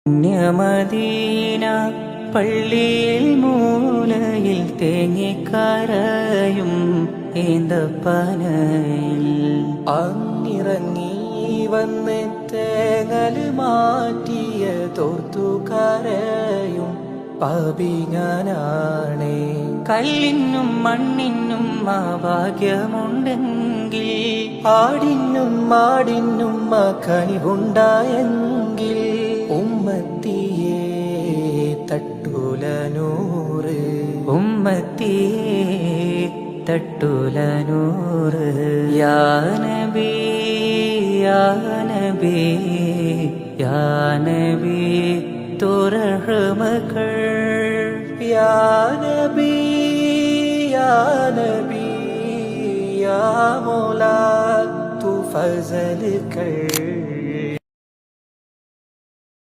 പുണ്യമദീന പള്ളിയിൽ മൂലയിൽ തേങ്ങിക്കരയും ഏന്തപ്പനയിൽ അങ്ങിറങ്ങി വന്ന് തേങ്ങൽ മാറ്റിയ തോർത്തുകരയും പാപി ഞാനാണേ. കല്ലിനും മണ്ണിനും ആ ഭാഗ്യമുണ്ടെങ്കിൽ ആടിനും മാടിനും ആ കനിവുണ്ടായെങ്കിൽ ഉമ്മത്തിയെ തട്ടൂല നൂറ്, ഉമ്മത്തിയെ തട്ടൂല നൂറ്. യാ നബി യാ നബി യാ നബി तो रहम कर. या नबी या नबी या मौला तू फजल कर.